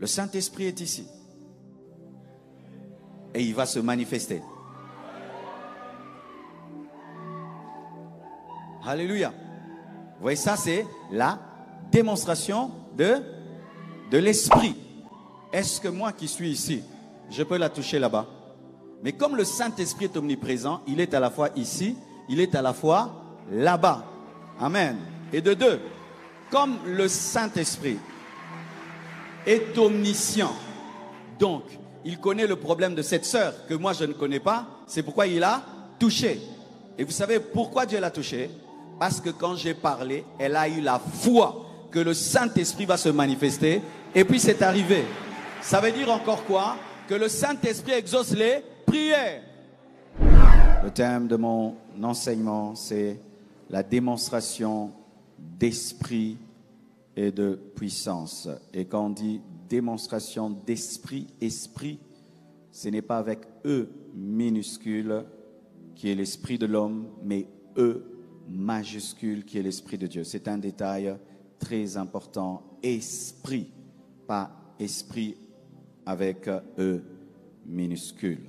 Le Saint-Esprit est ici. Et il va se manifester. Alléluia. Vous voyez, ça c'est la démonstration de l'Esprit. Est-ce que moi qui suis ici, je peux la toucher là-bas? Mais comme le Saint-Esprit est omniprésent, il est à la fois ici, il est à la fois là-bas. Amen. Et de deux, comme le Saint-Esprit est omniscient, donc il connaît le problème de cette sœur que moi je ne connais pas, c'est pourquoi il a touché. Et vous savez pourquoi Dieu l'a touché? Parce que quand j'ai parlé, elle a eu la foi que le Saint-Esprit va se manifester. Et puis c'est arrivé. Ça veut dire encore quoi? Que le Saint-Esprit exauce les prières. Le thème de mon enseignement, c'est la démonstration d'esprit et de puissance. Et quand on dit démonstration d'esprit, esprit, ce n'est pas avec E minuscule qui est l'esprit de l'homme, mais E majuscule qui est l'esprit de Dieu. C'est un détail très important. Esprit, pas esprit avec E minuscule.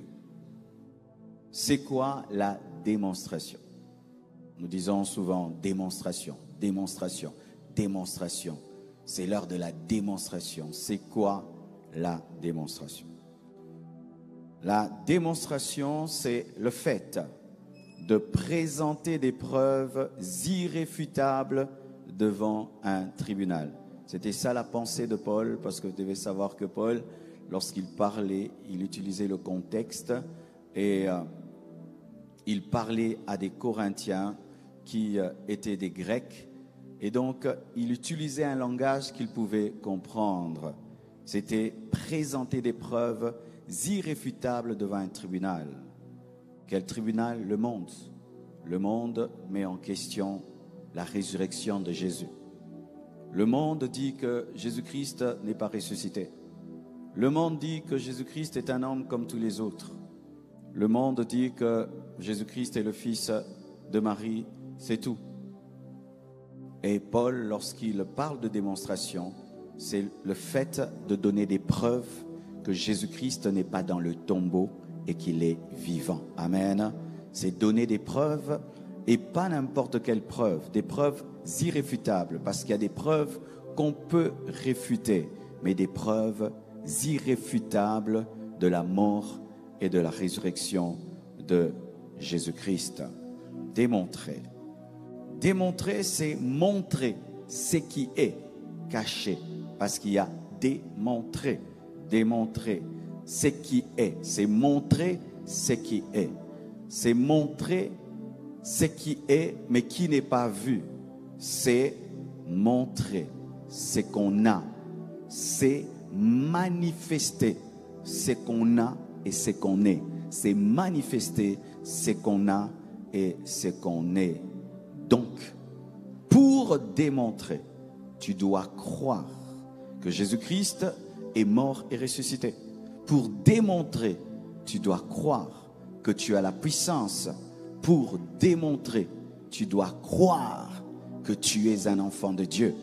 C'est quoi la démonstration? Nous disons souvent démonstration, démonstration, démonstration. C'est l'heure de la démonstration. C'est quoi la démonstration? La démonstration, c'est le fait de présenter des preuves irréfutables devant un tribunal. C'était ça la pensée de Paul, parce que vous devez savoir que Paul, lorsqu'il parlait, il utilisait le contexte et il parlait à des Corinthiens qui étaient des Grecs, et donc il utilisait un langage qu'ils pouvaient comprendre. C'était présenter des preuves irréfutables devant un tribunal. Quel tribunal? Le monde. Le monde met en question la résurrection de Jésus. Le monde dit que Jésus-Christ n'est pas ressuscité. Le monde dit que Jésus-Christ est un homme comme tous les autres. Le monde dit que Jésus-Christ est le fils de Marie, c'est tout. Et Paul, lorsqu'il parle de démonstration, c'est le fait de donner des preuves que Jésus-Christ n'est pas dans le tombeau et qu'il est vivant. Amen. C'est donner des preuves, et pas n'importe quelle preuve, des preuves irréfutables, parce qu'il y a des preuves qu'on peut réfuter, mais des preuves irréfutables de la mort et de la résurrection de Jésus-Christ. Démontrer. Démontrer, c'est montrer ce qui est caché, parce qu'il y a démontrer. Démontrer ce qui est, c'est montrer ce qui est. C'est montrer ce qui est, mais qui n'est pas vu. C'est montrer ce qu'on a. C'est manifester ce qu'on a et ce qu'on est. C'est manifester ce qu'on a et ce qu'on est. Donc, pour démontrer, tu dois croire que Jésus-Christ est mort et ressuscité. Pour démontrer, tu dois croire que tu as la puissance. Pour démontrer, tu dois croire que tu es un enfant de Dieu.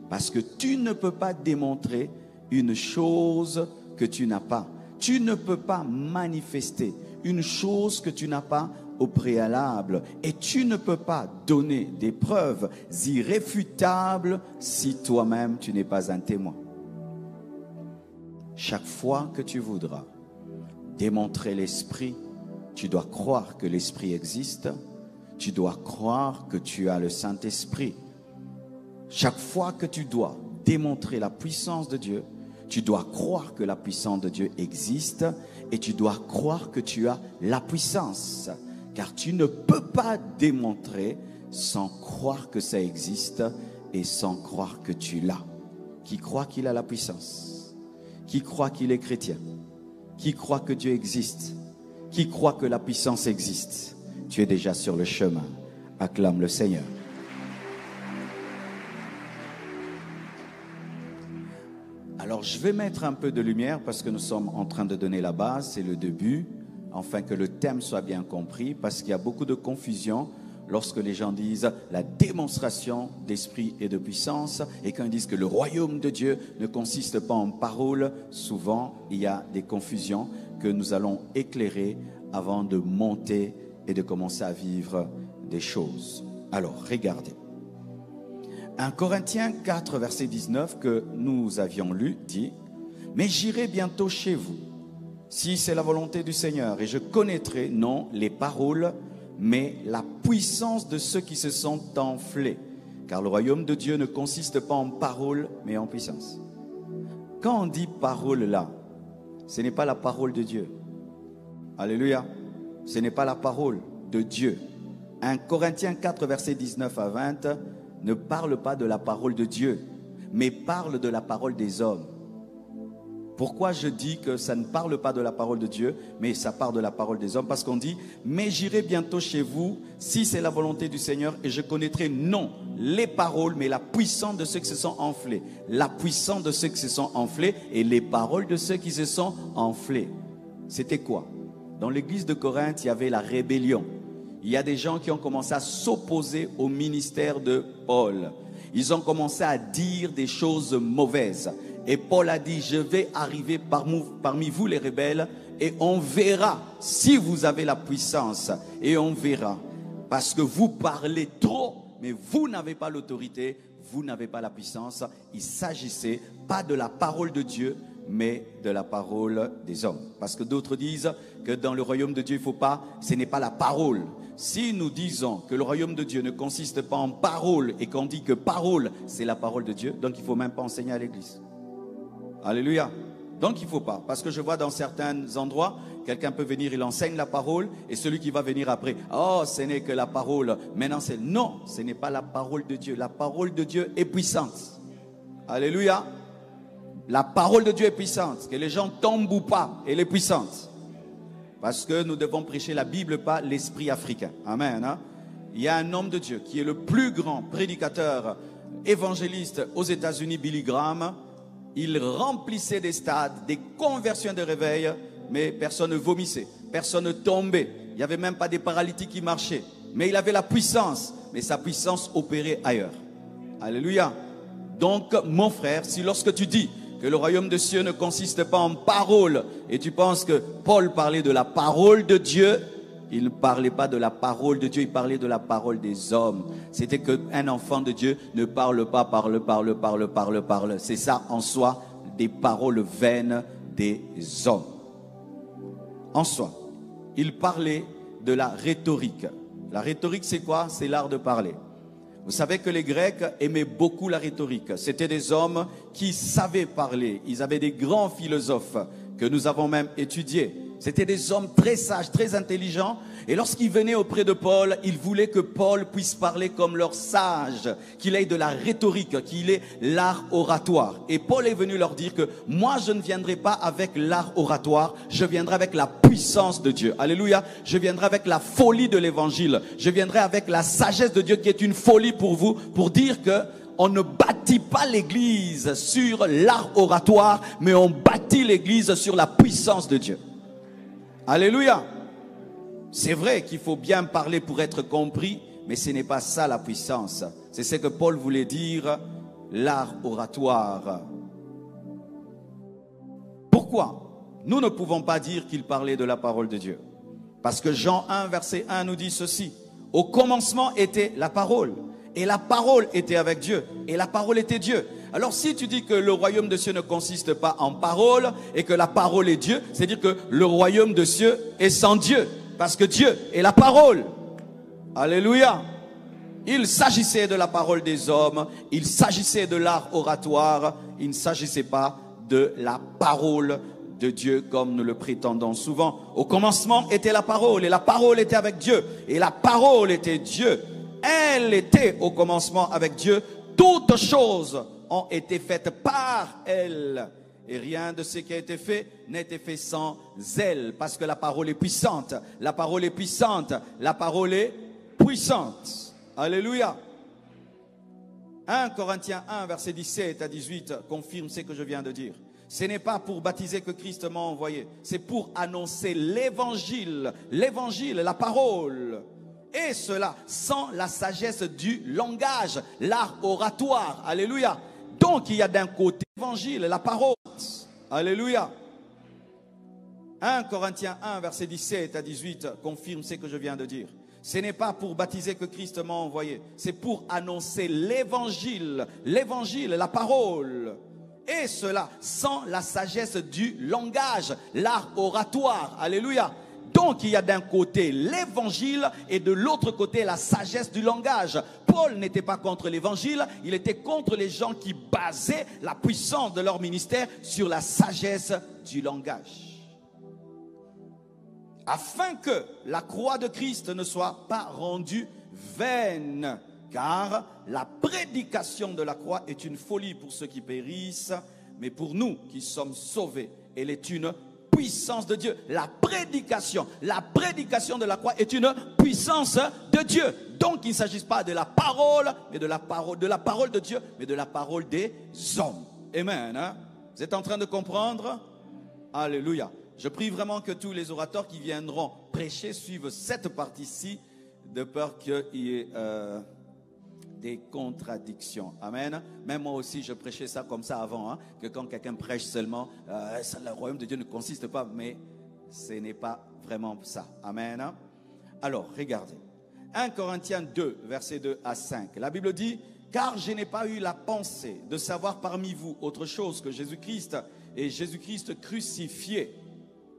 Parce que tu ne peux pas démontrer une chose que tu n'as pas. Tu ne peux pas manifester une chose que tu n'as pas au préalable. Et tu ne peux pas donner des preuves irréfutables si toi-même tu n'es pas un témoin. Chaque fois que tu voudras démontrer l'esprit, tu dois croire que l'esprit existe. Tu dois croire que tu as le Saint-Esprit. Chaque fois que tu dois démontrer la puissance de Dieu, tu dois croire que la puissance de Dieu existe et tu dois croire que tu as la puissance. Car tu ne peux pas démontrer sans croire que ça existe et sans croire que tu l'as. Qui croit qu'il a la puissance? Qui croit qu'il est chrétien? Qui croit que Dieu existe? Qui croit que la puissance existe? Tu es déjà sur le chemin. Acclame le Seigneur. Alors je vais mettre un peu de lumière parce que nous sommes en train de donner la base, c'est le début, afin que le thème soit bien compris, parce qu'il y a beaucoup de confusion lorsque les gens disent la démonstration d'esprit et de puissance, et quand ils disent que le royaume de Dieu ne consiste pas en paroles, souvent il y a des confusions que nous allons éclairer avant de monter et de commencer à vivre des choses. Alors, regardez. 1 Corinthiens 4, verset 19 que nous avions lu dit « Mais j'irai bientôt chez vous, si c'est la volonté du Seigneur, et je connaîtrai non les paroles, mais la puissance de ceux qui se sont enflés. Car le royaume de Dieu ne consiste pas en paroles, mais en puissance. » Quand on dit parole là, ce n'est pas la parole de Dieu. Alléluia. Ce n'est pas la parole de Dieu. 1 Corinthiens 4, verset 19 à 20 ne parle pas de la parole de Dieu, mais parle de la parole des hommes. Pourquoi je dis que ça ne parle pas de la parole de Dieu, mais ça parle de la parole des hommes? Parce qu'on dit, mais j'irai bientôt chez vous, si c'est la volonté du Seigneur, et je connaîtrai non les paroles, mais la puissance de ceux qui se sont enflés. La puissance de ceux qui se sont enflés et les paroles de ceux qui se sont enflés. C'était quoi? Dans l'église de Corinthe, il y avait la rébellion. Il y a des gens qui ont commencé à s'opposer au ministère de Paul. Ils ont commencé à dire des choses mauvaises. Et Paul a dit, je vais arriver parmi vous les rebelles et on verra si vous avez la puissance. Et on verra. Parce que vous parlez trop, mais vous n'avez pas l'autorité, vous n'avez pas la puissance. Il s'agissait pas de la parole de Dieu, mais de la parole des hommes. Parce que d'autres disent que dans le royaume de Dieu, il faut pas, ce n'est pas la parole. Si nous disons que le royaume de Dieu ne consiste pas en parole et qu'on dit que parole, c'est la parole de Dieu, donc il ne faut même pas enseigner à l'église. Alléluia. Donc il ne faut pas. Parce que je vois dans certains endroits, quelqu'un peut venir, il enseigne la parole, et celui qui va venir après, oh, ce n'est que la parole. Maintenant, c'est non, ce n'est pas la parole de Dieu. La parole de Dieu est puissante. Alléluia. La parole de Dieu est puissante. Que les gens tombent ou pas, elle est puissante. Parce que nous devons prêcher la Bible, pas l'esprit africain. Amen. Hein? Il y a un homme de Dieu qui est le plus grand prédicateur évangéliste aux États-Unis, Billy Graham. Il remplissait des stades, des conversions de réveil, mais personne ne vomissait, personne ne tombait. Il n'y avait même pas des paralytiques qui marchaient. Mais il avait la puissance, mais sa puissance opérait ailleurs. Alléluia. Donc, mon frère, si lorsque tu dis que le royaume des cieux ne consiste pas en parole, et tu penses que Paul parlait de la parole de Dieu, il ne parlait pas de la parole de Dieu, il parlait de la parole des hommes. C'était qu'un enfant de Dieu ne parle pas, parle. C'est ça en soi, des paroles vaines des hommes. En soi, il parlait de la rhétorique. La rhétorique, c'est quoi? C'est l'art de parler. Vous savez que les Grecs aimaient beaucoup la rhétorique. C'était des hommes qui savaient parler. Ils avaient des grands philosophes que nous avons même étudiés. C'était des hommes très sages, très intelligents. Et lorsqu'ils venaient auprès de Paul, ils voulaient que Paul puisse parler comme leur sage, qu'il ait de la rhétorique, qu'il ait l'art oratoire. Et Paul est venu leur dire que moi, je ne viendrai pas avec l'art oratoire, je viendrai avec la puissance de Dieu. Alléluia. Je viendrai avec la folie de l'évangile. Je viendrai avec la sagesse de Dieu qui est une folie pour vous, pour dire que on ne bâtit pas l'église sur l'art oratoire, mais on bâtit l'église sur la puissance de Dieu. Alléluia. C'est vrai qu'il faut bien parler pour être compris, mais ce n'est pas ça la puissance. C'est ce que Paul voulait dire, l'art oratoire. Pourquoi nous ne pouvons pas dire qu'il parlait de la parole de Dieu? Parce que Jean 1, verset 1 nous dit ceci. Au commencement était la parole, et la parole était avec Dieu, et la parole était Dieu. Alors si tu dis que le royaume des cieux ne consiste pas en parole et que la parole est Dieu, c'est-à-dire que le royaume des cieux est sans Dieu, parce que Dieu est la parole. Alléluia. Il s'agissait de la parole des hommes, il s'agissait de l'art oratoire, il ne s'agissait pas de la parole de Dieu comme nous le prétendons souvent. Au commencement était la parole, et la parole était avec Dieu, et la parole était Dieu. Elle était au commencement avec Dieu. Toutes choses ont été faites par elle. Et rien de ce qui a été fait n'a été fait sans elle. Parce que la parole est puissante. La parole est puissante. La parole est puissante. Alléluia. 1 Corinthiens 1, verset 17 à 18 confirme ce que je viens de dire. Ce n'est pas pour baptiser que Christ m'a envoyé. C'est pour annoncer l'évangile. L'évangile, la parole. Et cela sans la sagesse du langage, l'art oratoire. Alléluia. Donc il y a d'un côté l'évangile, la parole. Alléluia. 1 Corinthiens 1, verset 17 à 18 confirme ce que je viens de dire. Ce n'est pas pour baptiser que Christ m'a envoyé, c'est pour annoncer l'évangile, la parole. Et cela sans la sagesse du langage, l'art oratoire. Alléluia. Donc il y a d'un côté l'évangile et de l'autre côté la sagesse du langage. Paul n'était pas contre l'évangile, il était contre les gens qui basaient la puissance de leur ministère sur la sagesse du langage. Afin que la croix de Christ ne soit pas rendue vaine, car la prédication de la croix est une folie pour ceux qui périssent, mais pour nous qui sommes sauvés, elle est une puissance de Dieu. La prédication de la croix est une puissance de Dieu. Donc il ne s'agit pas de la parole, mais de la parole de Dieu, mais de la parole des hommes. Amen. Hein? Vous êtes en train de comprendre? Alléluia. Je prie vraiment que tous les orateurs qui viendront prêcher suivent cette partie-ci, de peur qu'il y ait des contradictions. Amen. Même moi aussi, je prêchais ça comme ça avant, hein, que quand quelqu'un prêche seulement, le royaume de Dieu ne consiste pas, mais ce n'est pas vraiment ça. Amen. Alors, regardez. 1 Corinthiens 2, versets 2 à 5. La Bible dit, « Car je n'ai pas eu la pensée de savoir parmi vous autre chose que Jésus-Christ et Jésus-Christ crucifié.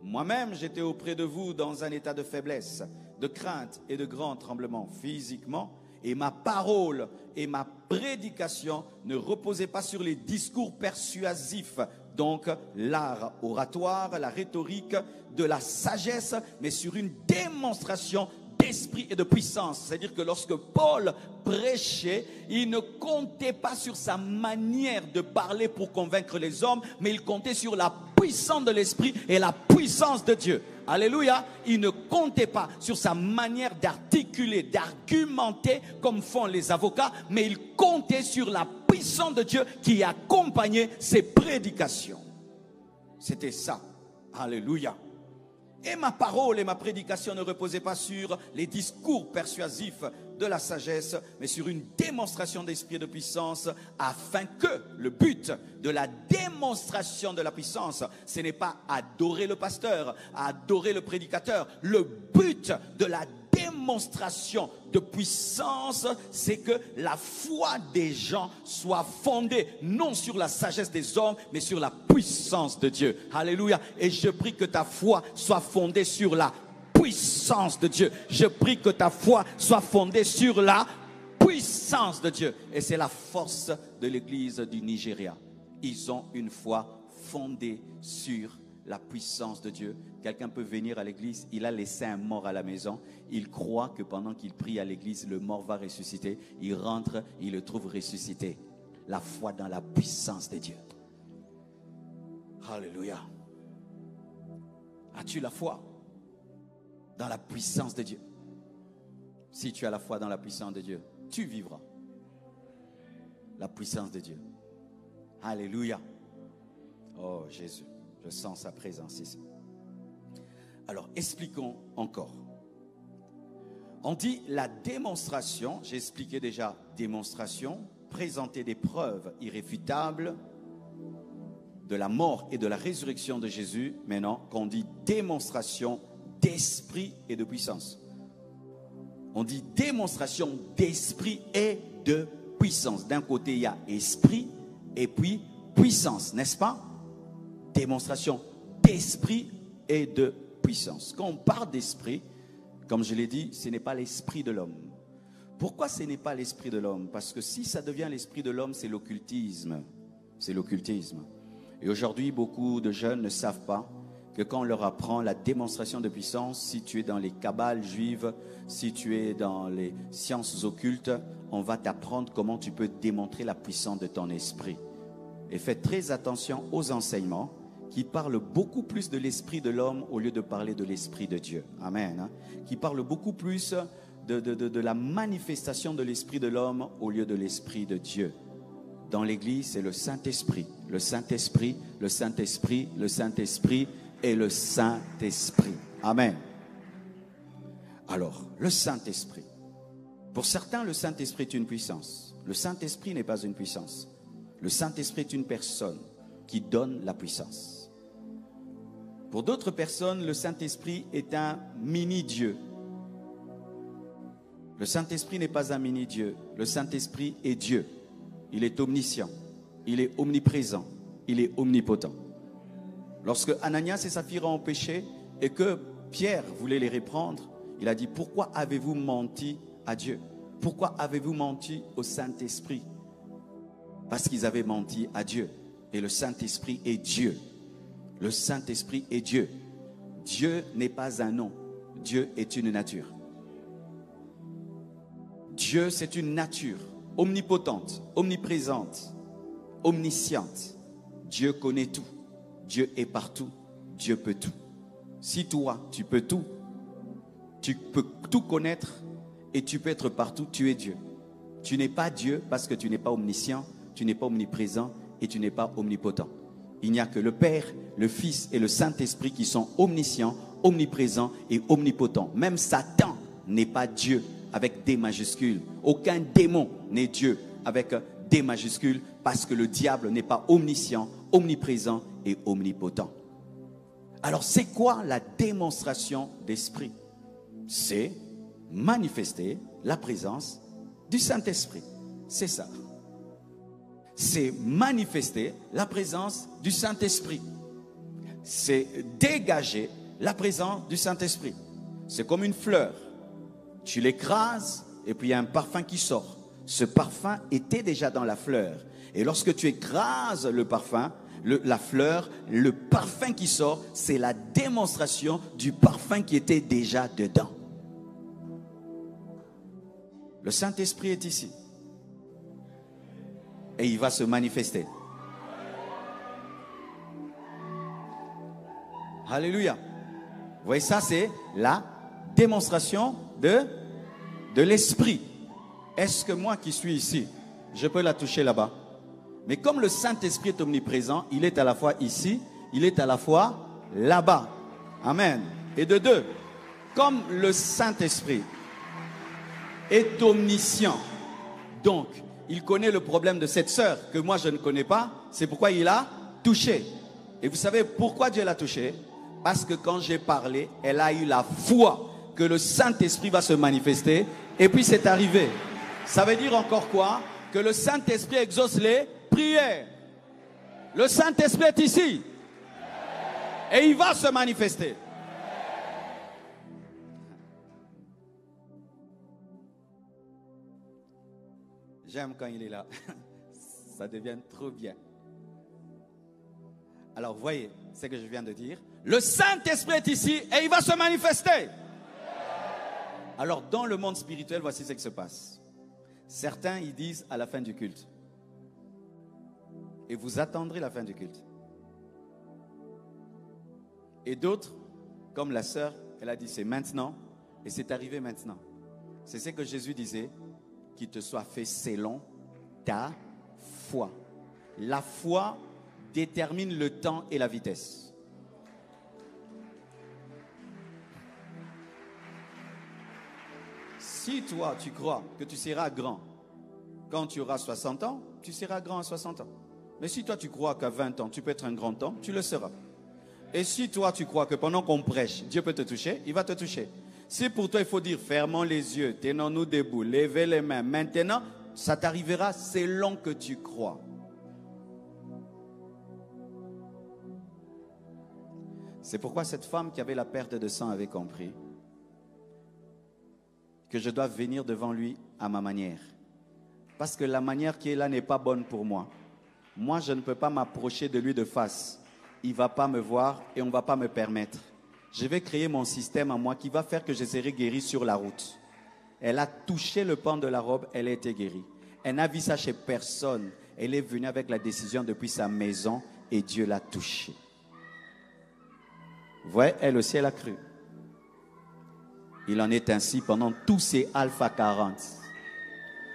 Moi-même, j'étais auprès de vous dans un état de faiblesse, de crainte et de grand tremblement physiquement, et ma parole et ma prédication ne reposaient pas sur les discours persuasifs, donc l'art oratoire, la rhétorique, de la sagesse, mais sur une démonstration d'esprit et de puissance. C'est-à-dire que lorsque Paul prêchait, il ne comptait pas sur sa manière de parler pour convaincre les hommes, mais il comptait sur la puissance de l'esprit et la puissance de Dieu. Alléluia. Il ne comptait pas sur sa manière d'articuler, d'argumenter comme font les avocats, mais il comptait sur la puissance de Dieu qui accompagnait ses prédications. C'était ça. Alléluia. Et ma parole et ma prédication ne reposaient pas sur les discours persuasifs de la sagesse, mais sur une démonstration d'esprit et de puissance, afin que le but de la démonstration de la puissance, ce n'est pas adorer le pasteur, adorer le prédicateur. Le but de la démonstration de puissance, c'est que la foi des gens soit fondée non sur la sagesse des hommes, mais sur la puissance de Dieu. Alléluia. Et je prie que ta foi soit fondée sur la puissance de Dieu. Je prie que ta foi soit fondée sur la puissance de Dieu. Et c'est la force de l'église du Nigeria. Ils ont une foi fondée sur la puissance de Dieu. Quelqu'un peut venir à l'église, il a laissé un mort à la maison, il croit que pendant qu'il prie à l'église, le mort va ressusciter. Il rentre, il le trouve ressuscité. La foi dans la puissance de Dieu. Alléluia. As-tu la foi dans la puissance de Dieu? Si tu as la foi dans la puissance de Dieu, tu vivras la puissance de Dieu. Alléluia. Oh Jésus, je sens sa présence ici. Alors expliquons encore. On dit la démonstration, j'ai expliqué déjà démonstration, présenter des preuves irréfutables de la mort et de la résurrection de Jésus. Maintenant, qu'on dit démonstration d'esprit et de puissance. On dit démonstration d'esprit et de puissance. D'un côté, il y a esprit et puis puissance, n'est-ce pas? Démonstration d'esprit et de puissance. Quand on parle d'esprit, comme je l'ai dit, ce n'est pas l'esprit de l'homme. Pourquoi ce n'est pas l'esprit de l'homme? Parce que si ça devient l'esprit de l'homme, c'est l'occultisme. C'est l'occultisme. Et aujourd'hui, beaucoup de jeunes ne savent pas que quand on leur apprend la démonstration de puissance, si tu es dans les kabbales juives, si tu es dans les sciences occultes, on va t'apprendre comment tu peux démontrer la puissance de ton esprit. Et faites très attention aux enseignements qui parlent beaucoup plus de l'esprit de l'homme au lieu de parler de l'esprit de Dieu. Amen. Qui parlent beaucoup plus de la manifestation de l'esprit de l'homme au lieu de l'esprit de Dieu. Dans l'église, c'est le Saint-Esprit. Le Saint-Esprit, le Saint-Esprit, le Saint-Esprit et le Saint-Esprit. Amen. Alors, le Saint-Esprit. Pour certains, le Saint-Esprit est une puissance. Le Saint-Esprit n'est pas une puissance. Le Saint-Esprit est une personne qui donne la puissance. Pour d'autres personnes, le Saint-Esprit est un mini-Dieu. Le Saint-Esprit n'est pas un mini-Dieu. Le Saint-Esprit est Dieu. Il est omniscient. Il est omniprésent. Il est omnipotent. Lorsque Ananias et Saphira ont péché et que Pierre voulait les reprendre, il a dit, pourquoi avez-vous menti à Dieu? Pourquoi avez-vous menti au Saint-Esprit? Parce qu'ils avaient menti à Dieu. Et le Saint-Esprit est Dieu. Le Saint-Esprit est Dieu. Dieu n'est pas un nom. Dieu est une nature. Dieu, c'est une nature omnipotente, omniprésente, omnisciente. Dieu connaît tout. Dieu est partout. Dieu peut tout. Si toi, tu peux tout, tu peux tout connaître et tu peux être partout, tu es Dieu. Tu n'es pas Dieu parce que tu n'es pas omniscient, tu n'es pas omniprésent et tu n'es pas omnipotent. Il n'y a que le Père, le Fils et le Saint-Esprit qui sont omniscients, omniprésents et omnipotents. Même Satan n'est pas Dieu avec D majuscule. Aucun démon n'est Dieu avec D majuscule parce que le diable n'est pas omniscient, omniprésent et omnipotent. Alors c'est quoi la démonstration d'esprit? C'est manifester la présence du Saint-Esprit. C'est ça. C'est manifester la présence du Saint-Esprit. C'est dégager la présence du Saint-Esprit. C'est comme une fleur. Tu l'écrases et puis il y a un parfum qui sort. Ce parfum était déjà dans la fleur. Et lorsque tu écrases le parfum, la fleur, le parfum qui sort, c'est la démonstration du parfum qui était déjà dedans. Le Saint-Esprit est ici. Et il va se manifester. Alléluia. Vous voyez, ça c'est la démonstration de l'Esprit. Est-ce que moi qui suis ici, je peux la toucher là-bas? Mais comme le Saint-Esprit est omniprésent, il est à la fois ici, il est à la fois là-bas. Amen. Et de deux, comme le Saint-Esprit est omniscient, donc il connaît le problème de cette sœur que moi je ne connais pas, c'est pourquoi il a touché. Et vous savez pourquoi Dieu l'a touché? Parce que quand j'ai parlé, elle a eu la foi que le Saint-Esprit va se manifester, et puis c'est arrivé. Ça veut dire encore quoi? Que le Saint-Esprit exauce les prières. Le Saint-Esprit est ici. Et il va se manifester. J'aime quand il est là. Ça devient trop bien. Alors, voyez ce que je viens de dire. Le Saint-Esprit est ici et il va se manifester. Alors, dans le monde spirituel, voici ce qui se passe. Certains, ils disent à la fin du culte. Et vous attendrez la fin du culte. Et d'autres, comme la sœur, elle a dit c'est maintenant. Et c'est arrivé maintenant. C'est ce que Jésus disait. Qu'il te soit fait selon ta foi. La foi détermine le temps et la vitesse. Si toi, tu crois que tu seras grand quand tu auras 60 ans, tu seras grand à 60 ans. Mais si toi, tu crois qu'à 20 ans, tu peux être un grand homme, tu le seras. Et si toi, tu crois que pendant qu'on prêche, Dieu peut te toucher, il va te toucher. Si pour toi, il faut dire, fermons les yeux, tenons-nous debout, levez les mains. Maintenant, ça t'arrivera selon que tu crois. C'est pourquoi cette femme qui avait la perte de sang avait compris que je dois venir devant lui à ma manière. Parce que la manière qui est là n'est pas bonne pour moi. Moi, je ne peux pas m'approcher de lui de face. Il ne va pas me voir et on ne va pas me permettre. Je vais créer mon système à moi qui va faire que je serai guéri sur la route. Elle a touché le pan de la robe, elle a été guérie. Elle n'a vu ça chez personne. Elle est venue avec la décision depuis sa maison et Dieu l'a touchée. Vous voyez, elle aussi, elle a cru. Il en est ainsi pendant tous ces Alpha 40.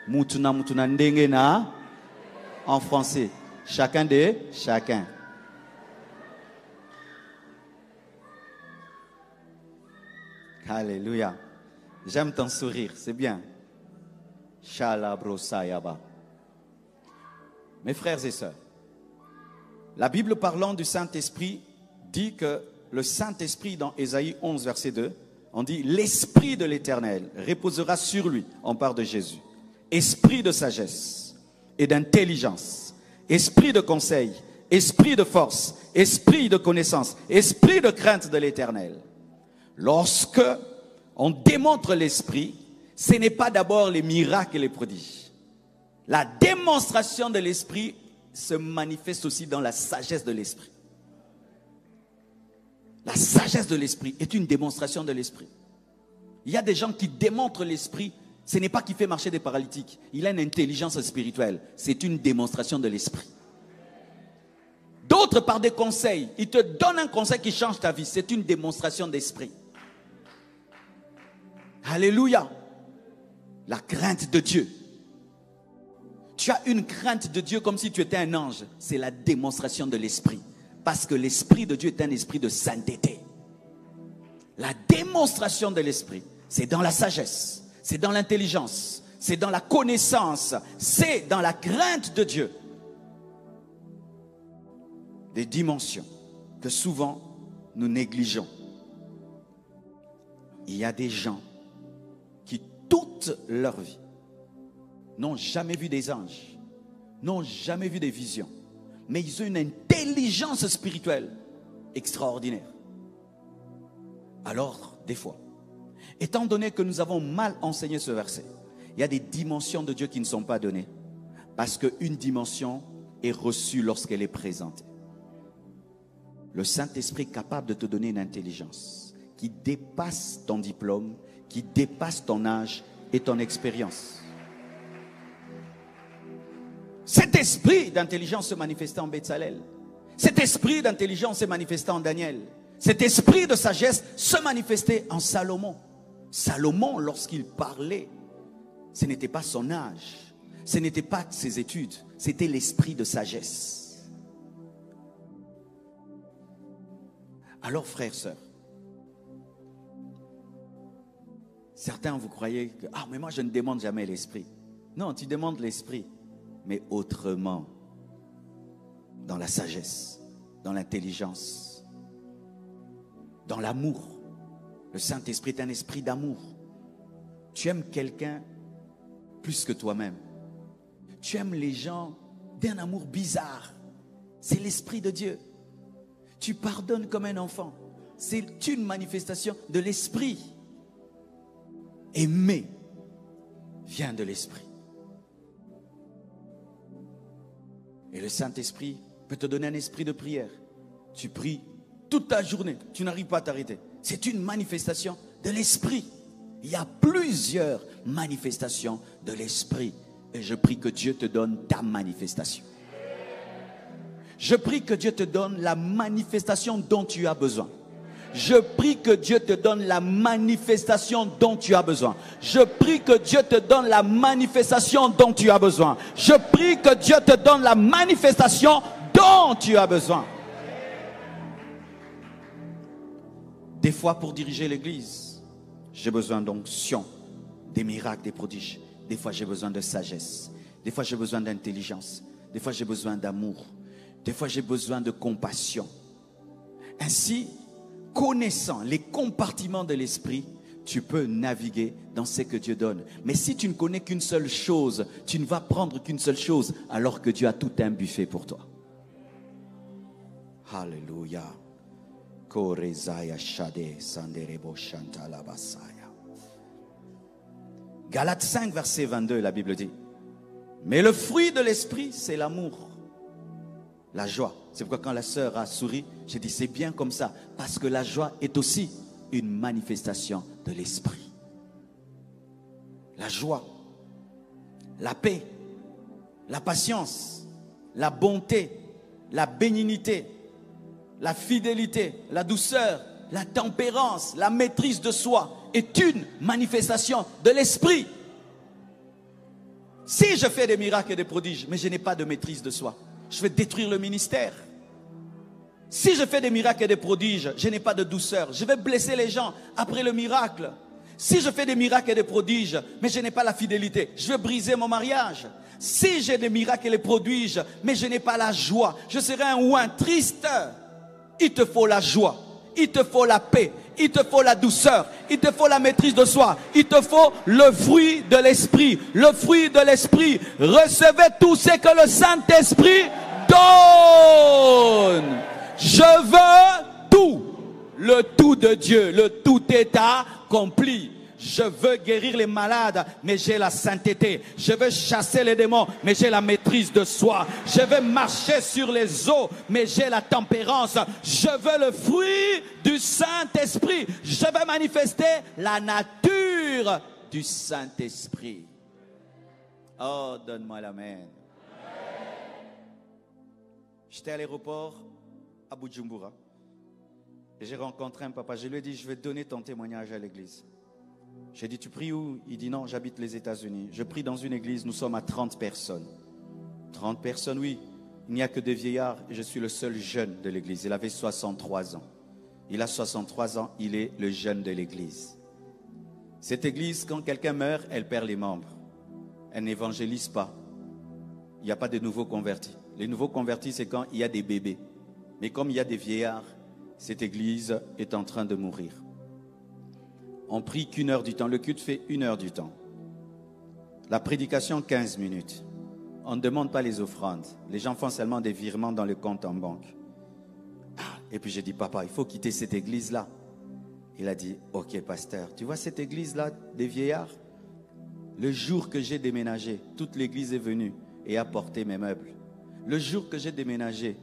Mutuna mutuna ndengena en français. Chacun de chacun. Alléluia. J'aime ton sourire, c'est bien. Shalabrosayaba. Mes frères et sœurs, la Bible parlant du Saint-Esprit dit que le Saint-Esprit dans Ésaïe 11, verset 2, on dit « L'Esprit de l'Éternel reposera sur lui », on parle de Jésus. Esprit de sagesse et d'intelligence, esprit de conseil, esprit de force, esprit de connaissance, esprit de crainte de l'Éternel. Lorsque on démontre l'Esprit, ce n'est pas d'abord les miracles et les prodiges. La démonstration de l'Esprit se manifeste aussi dans la sagesse de l'Esprit. La sagesse de l'Esprit est une démonstration de l'Esprit. Il y a des gens qui démontrent l'Esprit. Ce n'est pas qu'il fait marcher des paralytiques. Il a une intelligence spirituelle. C'est une démonstration de l'Esprit. D'autres par des conseils. Ils te donnent un conseil qui change ta vie. C'est une démonstration d'Esprit. Alléluia. La crainte de Dieu. Tu as une crainte de Dieu comme si tu étais un ange. C'est la démonstration de l'Esprit. Parce que l'Esprit de Dieu est un esprit de sainteté. La démonstration de l'Esprit, c'est dans la sagesse, c'est dans l'intelligence, c'est dans la connaissance, c'est dans la crainte de Dieu. Des dimensions que souvent nous négligeons. Il y a des gens qui toute leur vie n'ont jamais vu des anges, n'ont jamais vu des visions, mais ils ont une intelligence spirituelle extraordinaire. Alors, des fois, étant donné que nous avons mal enseigné ce verset, il y a des dimensions de Dieu qui ne sont pas données, parce qu'une dimension est reçue lorsqu'elle est présentée. Le Saint-Esprit est capable de te donner une intelligence qui dépasse ton diplôme, qui dépasse ton âge et ton expérience. Cet esprit d'intelligence se manifestait en Bétzalel. Cet esprit d'intelligence se manifestait en Daniel. Cet esprit de sagesse se manifestait en Salomon. Salomon, lorsqu'il parlait, ce n'était pas son âge, ce n'était pas ses études, c'était l'esprit de sagesse. Alors, frères, sœurs, certains vous croyez que « Ah, mais moi je ne demande jamais l'esprit. » Non, tu demandes l'esprit, mais autrement, dans la sagesse, dans l'intelligence, dans l'amour. Le Saint-Esprit est un esprit d'amour. Tu aimes quelqu'un plus que toi-même. Tu aimes les gens d'un amour bizarre. C'est l'Esprit de Dieu. Tu pardonnes comme un enfant. C'est une manifestation de l'Esprit. Aimer vient de l'Esprit. Et le Saint-Esprit peut te donner un esprit de prière. Tu pries toute ta journée, tu n'arrives pas à t'arrêter. C'est une manifestation de l'Esprit. Il y a plusieurs manifestations de l'Esprit. Et je prie que Dieu te donne ta manifestation. Je prie que Dieu te donne la manifestation dont tu as besoin. Je prie que Dieu te donne la manifestation dont tu as besoin. Je prie que Dieu te donne la manifestation dont tu as besoin. Je prie que Dieu te donne la manifestation dont tu as besoin. Des fois, pour diriger l'église, j'ai besoin d'onction, des miracles, des prodiges. Des fois, j'ai besoin de sagesse. Des fois, j'ai besoin d'intelligence. Des fois, j'ai besoin d'amour. Des fois, j'ai besoin de compassion. Ainsi, connaissant les compartiments de l'esprit, tu peux naviguer dans ce que Dieu donne. Mais si tu ne connais qu'une seule chose, tu ne vas prendre qu'une seule chose, alors que Dieu a tout un buffet pour toi. Alléluia. Galates 5, verset 22, la Bible dit: mais le fruit de l'esprit, c'est l'amour, la joie. C'est pourquoi quand la sœur a souri, j'ai dit c'est bien comme ça, parce que la joie est aussi une manifestation de l'esprit. La joie, la paix, la patience, la bonté, la bénignité, la fidélité, la douceur, la tempérance, la maîtrise de soi est une manifestation de l'esprit. Si je fais des miracles et des prodiges, mais je n'ai pas de maîtrise de soi, je vais détruire le ministère. Si je fais des miracles et des prodiges, je n'ai pas de douceur, je vais blesser les gens après le miracle. Si je fais des miracles et des prodiges, mais je n'ai pas la fidélité, je vais briser mon mariage. Si j'ai des miracles et des prodiges, mais je n'ai pas la joie, je serai un ouin triste. Il te faut la joie, il te faut la paix, il te faut la douceur, il te faut la maîtrise de soi, il te faut le fruit de l'esprit. Le fruit de l'esprit, recevez tout ce que le Saint-Esprit donne. Je veux tout, le tout de Dieu, le tout est accompli. Je veux guérir les malades, mais j'ai la sainteté. Je veux chasser les démons, mais j'ai la maîtrise de soi. Je veux marcher sur les eaux, mais j'ai la tempérance. Je veux le fruit du Saint-Esprit. Je veux manifester la nature du Saint-Esprit. Oh, donne-moi l'amen. J'étais à l'aéroport à Bujumbura et j'ai rencontré un papa. Je lui ai dit, je vais donner ton témoignage à l'église. J'ai dit, tu pries où? Il dit, non, j'habite les États-Unis. Je prie dans une église, nous sommes à 30 personnes. 30 personnes, oui. Il n'y a que des vieillards et je suis le seul jeune de l'église. Il avait 63 ans. Il a 63 ans, il est le jeune de l'église. Cette église, quand quelqu'un meurt, elle perd les membres. Elle n'évangélise pas. Il n'y a pas de nouveaux convertis. Les nouveaux convertis, c'est quand il y a des bébés. Mais comme il y a des vieillards, cette église est en train de mourir. On prie qu'1 heure du temps. Le culte fait 1 heure du temps. La prédication, 15 minutes. On ne demande pas les offrandes. Les gens font seulement des virements dans le compte en banque. Et puis j'ai dit, papa, il faut quitter cette église-là. Il a dit, ok, pasteur, tu vois cette église-là des vieillards? Le jour que j'ai déménagé, toute l'église est venue et a porté mes meubles. Le jour que j'ai déménagé,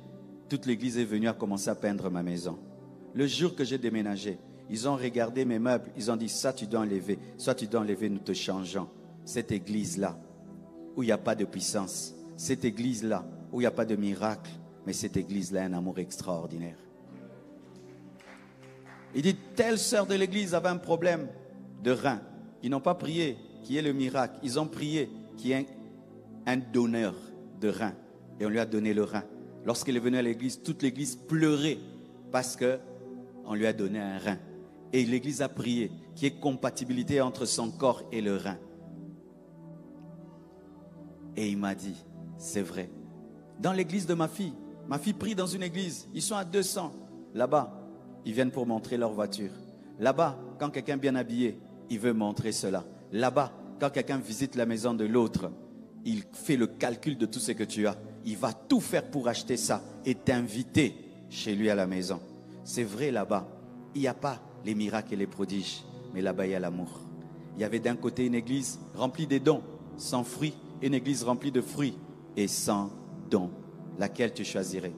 toute l'église est venue à commencer à peindre ma maison. Le jour que j'ai déménagé, ils ont regardé mes meubles, ils ont dit, ça tu dois enlever, soit tu dois enlever, nous te changeons. Cette église-là, où il n'y a pas de puissance, cette église-là, où il n'y a pas de miracle, mais cette église-là a un amour extraordinaire. Il dit, telle sœur de l'église avait un problème de rein. Ils n'ont pas prié qu'il y ait le miracle. Ils ont prié qu'il y ait un donneur de rein. Et on lui a donné le rein. Lorsqu'il est venu à l'église, toute l'église pleurait parce qu'on lui a donné un rein. Et l'église a prié qu'il y ait compatibilité entre son corps et le rein. Et il m'a dit, c'est vrai. Dans l'église de ma fille prie dans une église. Ils sont à 200 là-bas. Ils viennent pour montrer leur voiture. Là-bas, quand quelqu'un est bien habillé, il veut montrer cela. Là-bas, quand quelqu'un visite la maison de l'autre, il fait le calcul de tout ce que tu as. Il va tout faire pour acheter ça et t'inviter chez lui à la maison. C'est vrai là-bas. Il n'y a pas les miracles et les prodiges, mais là-bas, il y a l'amour. Il y avait d'un côté une église remplie de dons, sans fruits, et une église remplie de fruits et sans dons. Laquelle tu choisirais?